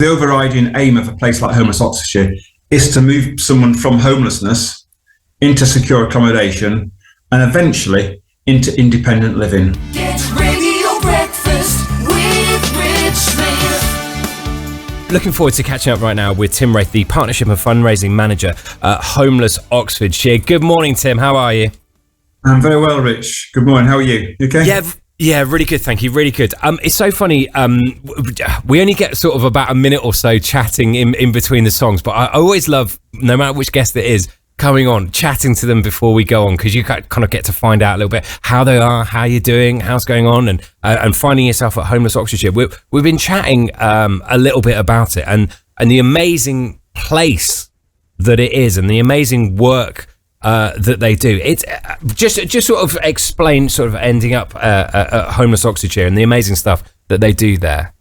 The overriding aim of a place like Homeless Oxfordshire is to move someone from homelessness into secure accommodation and eventually into independent living. Get Radio Breakfast with Rich Smith. Looking forward to catching up right now with Tim Wraith, the Partnership and Fundraising Manager at Homeless Oxfordshire. Good morning, Tim. How are you? I'm very well, Rich. Good morning. How are you? You okay? Yeah, really good, thank you, really good. It's so funny, we only get sort of about a minute or so chatting in between the songs, but I always love, no matter which guest it is, coming on, chatting to them before we go on, because you kind of get to find out a little bit how they are, how you're doing, how's going on, and finding yourself at Homeless Oxfordshire. We've been chatting a little bit about it, and the amazing place that it is, and the amazing work that they do. It's just sort of explain sort of ending up at Homeless Oxfordshire and the amazing stuff that they do there.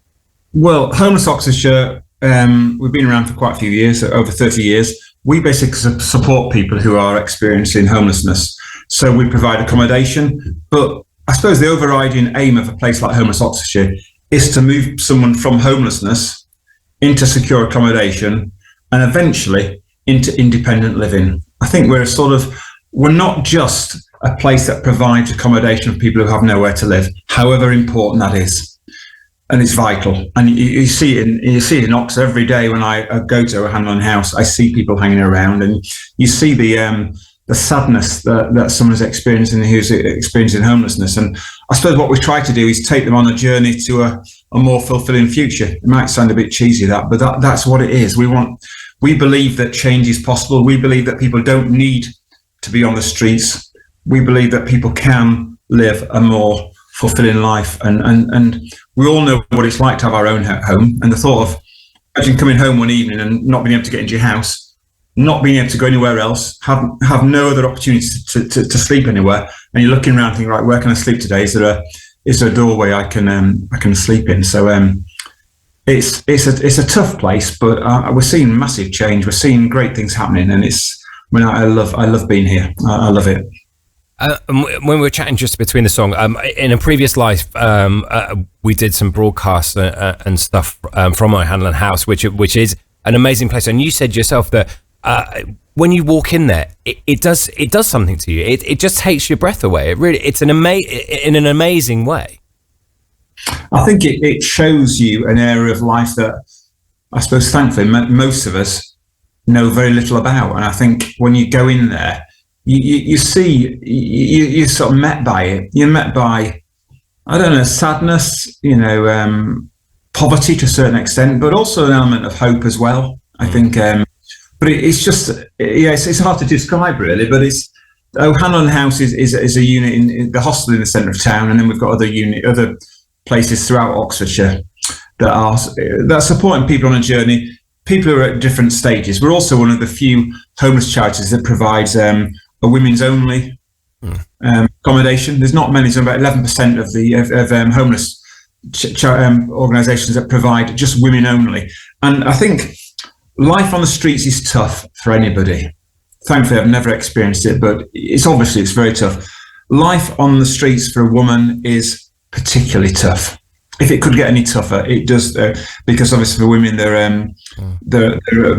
Well, Homeless Oxfordshire, we've been around for quite a few years, over 30 years. We basically support people who are experiencing homelessness. So we provide accommodation, but I suppose the overriding aim of a place like Homeless Oxfordshire is to move someone from homelessness into secure accommodation and eventually into independent living. I think we're not just a place that provides accommodation for people who have nowhere to live, however important that is. And it's vital. And you see it in Ox every day when I go to a Hanan House. I see people hanging around, and you see the sadness that someone's experiencing who's experiencing homelessness. And I suppose what we try to do is take them on a journey to a more fulfilling future. It might sound a bit cheesy, but that's what it is. We believe that change is possible. We believe that people don't need to be on the streets. We believe that people can live a more fulfilling life. And we all know what it's like to have our own home. And the thought of imagine coming home one evening and not being able to get into your house, not being able to go anywhere else, have no other opportunity to sleep anywhere. And you're looking around thinking, right, where can I sleep today? Is there a doorway I can sleep in? So it's a tough place, but we're seeing massive change. We're seeing great things happening, and I love being here. I love it. When we were chatting just between the song, in a previous life, we did some broadcasts and stuff from our Hanan House, which is an amazing place. And you said yourself that when you walk in there, it does something to you. It just takes your breath away. It's in an amazing way. I think it shows you an area of life that I suppose, thankfully, most of us know very little about. And I think when you go in there, you see, you're sort of met by it. You're met by, I don't know, sadness, poverty to a certain extent, but also an element of hope as well. I think, but it's just, it's hard to describe really, but Hanan House is a unit in the hostel in the centre of town, and then we've got other places throughout Oxfordshire that are supporting people on a journey, people who are at different stages. We're also one of the few homeless charities that provides a women's only accommodation. There's not many, so about 11% of homeless organisations that provide just women only. And I think life on the streets is tough for anybody. Thankfully, I've never experienced it, but it's very tough. Life on the streets for a woman is particularly tough. If it could get any tougher, it does, because obviously for women they're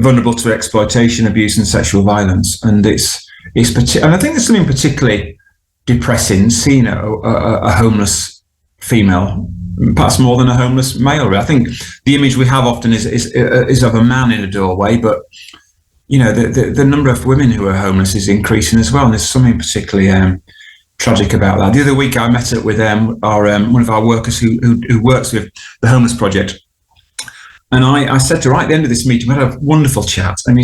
vulnerable to exploitation, abuse, and sexual violence, and and I think there's something particularly depressing seeing a homeless female, perhaps more than a homeless male. I think the image we have often is of a man in a doorway, but the number of women who are homeless is increasing as well, and there's something particularly tragic about that. The other week I met up with one of our workers who works with the Homeless Project, and I said to her right at the end of this meeting, we had a wonderful chat, and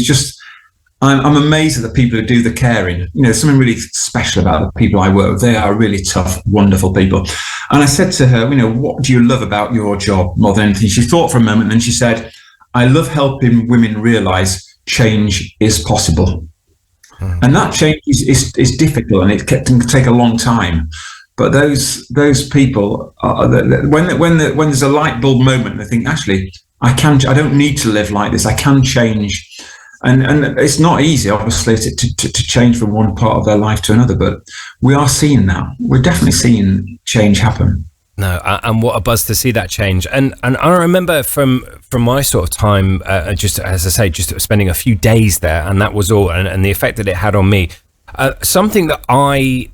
I'm amazed at the people who do the caring. There's something really special about the people I work with. They are really tough, wonderful people. And I said to her, what do you love about your job more than anything? She thought for a moment, and then she said, I love helping women realise change is possible. And that change is difficult, and it can take a long time. But those people, when there's a light bulb moment, they think, actually, I don't need to live like this. I can change, and it's not easy, obviously, to change from one part of their life to another. But we are seeing that. We're definitely seeing change happen. No, and what a buzz to see that change. And I remember from my sort of time, just as I say, just spending a few days there, and that was all, and the effect that it had on me. Something that I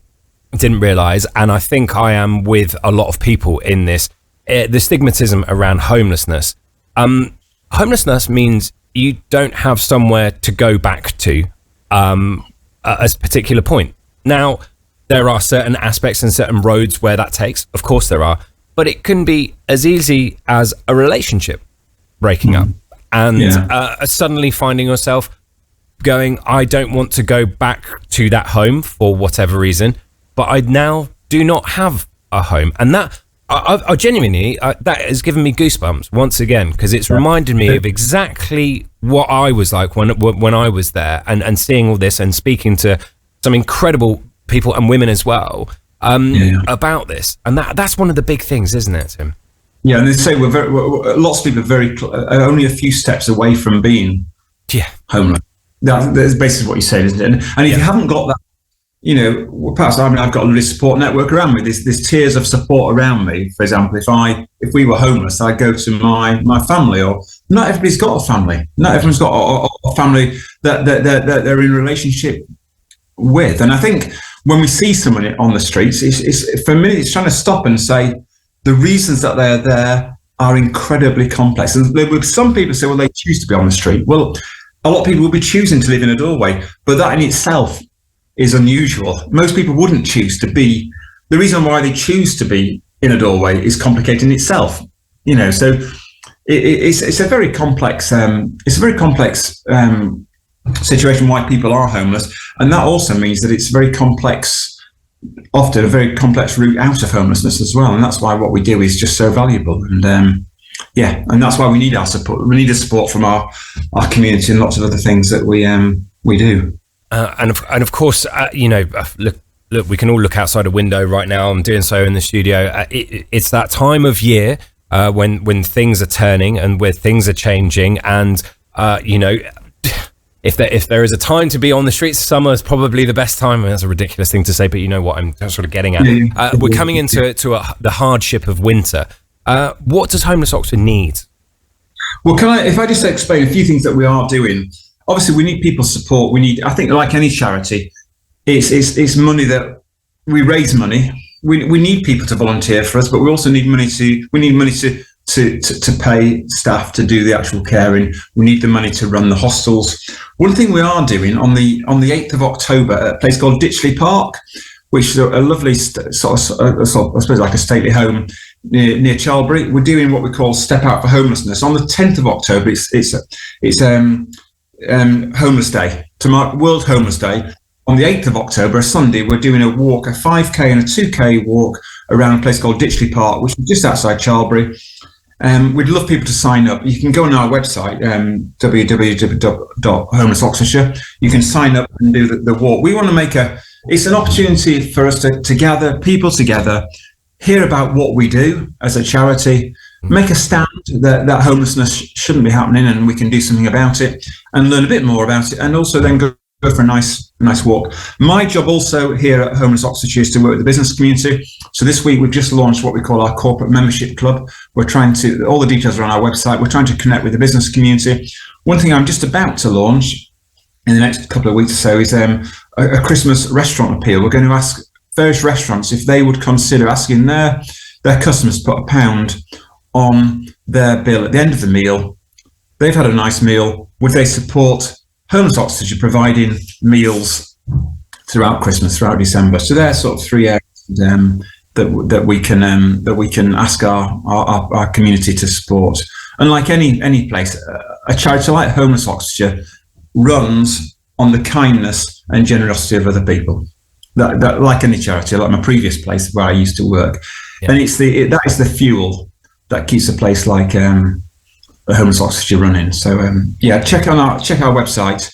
didn't realise, and I think I am with a lot of people in this, the stigmatism around homelessness. Homelessness means you don't have somewhere to go back to at a particular point. Now, there are certain aspects and certain roads where that takes. Of course there are. But it can be as easy as a relationship breaking up and suddenly finding yourself going, I don't want to go back to that home for whatever reason, but I now do not have a home. And that, I genuinely, that has given me goosebumps once again, because it's reminded me of exactly what I was like when I was there, and seeing all this and speaking to some incredible people and women as well about this, and that's one of the big things, isn't it, Tim? Yeah, and they say lots of people are only a few steps away from being homeless. That's basically what you say, isn't it? And if you haven't got that, you know, perhaps I've got a little support network around me. There's tiers of support around me. For example, if we were homeless, I'd go to my family. Or not everybody's got a family. Not everyone's got a family that they're in relationship with. And I think when we see someone on the streets, it's for me, it's trying to stop and say the reasons that they're there are incredibly complex. And some people say, well, they choose to be on the street. Well, a lot of people will be choosing to live in a doorway, but that in itself is unusual. Most people wouldn't choose to be. The reason why they choose to be in a doorway is complicated in itself. You know, so it's a very complex. It's a very complex situation why people are homeless, and that also means that it's very complex, often a very complex route out of homelessness as well. And that's why what we do is just so valuable. And and that's why we need our support. We need the support from our community and lots of other things that we do. And of course, you know, look, we can all look outside a window right now. I'm doing so in the studio. It's that time of year when things are turning and where things are changing, and you know, if there is a time to be on the streets, summer is probably the best time. That's a ridiculous thing to say, but you know what I'm sort of getting at. We're coming into the hardship of winter. What does Homeless Oxford need? Well, if I just explain a few things that we are doing. Obviously, we need people's support. We need, I think, like any charity, it's money that we raise money. We need people to volunteer for us, but we also need money to pay staff to do the actual caring. We need the money to run the hostels. One thing we are doing on the 8th of October at a place called Ditchley Park, which is a lovely sort of, I suppose, like a stately home near Charlbury. We're doing what we call Step Out for Homelessness. On the 10th of October, it's Homeless Day, to mark World Homeless Day. On the 8th of October, a Sunday, we're doing a walk, a 5k and a 2k walk around a place called Ditchley Park, which is just outside Charlbury. We'd love people to sign up. You can go on our website, www.Homeless Oxfordshire. You can sign up and do the walk. We want to it's an opportunity for us to gather people together, hear about what we do as a charity, make a stand that homelessness shouldn't be happening and we can do something about it, and learn a bit more about it, and also then go for a nice walk. My job also here at Homeless Oxfordshire is to work with the business community. So this week we've just launched what we call our corporate membership club. We're trying to, all the details are on our website. We're trying to connect with the business community. One thing I'm just about to launch in the next couple of weeks or so is a Christmas restaurant appeal. We're going to ask various restaurants if they would consider asking their customers to put £1 on their bill at the end of the meal. They've had a nice meal. Would they support Homeless Oxfordshire providing meals throughout Christmas, throughout December? So they're sort of three areas that we can ask our community to support. And like any place, a charity like Homeless Oxfordshire runs on the kindness and generosity of other people. That like any charity, like my previous place where I used to work, and that is the fuel that keeps a place like Homeless Oxfordshire running. So check our website.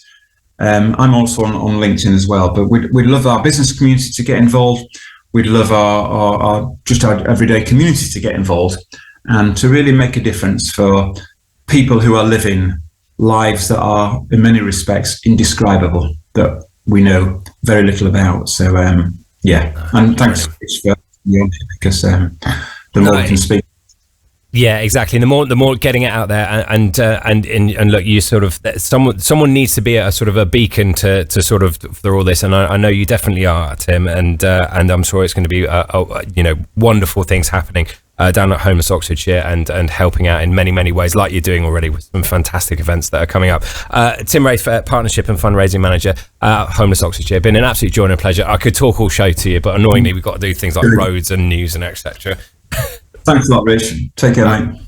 I'm also on LinkedIn as well, but we'd love our business community to get involved. We'd love our everyday community to get involved and to really make a difference for people who are living lives that are in many respects indescribable, that we know very little about. So and thanks for being on here, because the more we can speak. Yeah, exactly. The more getting it out there, and look, you sort of someone needs to be a sort of a beacon to sort of for all this, and I know you definitely are, Tim, and I'm sure it's going to be wonderful things happening down at Homeless Oxfordshire and helping out in many ways, like you're doing already with some fantastic events that are coming up. Tim Wraith, Partnership and Fundraising Manager, Homeless Oxfordshire. Been an absolute joy and a pleasure. I could talk all show to you, but annoyingly we've got to do things like roads and news and etc. Thanks a lot, Rich. Take care, mate.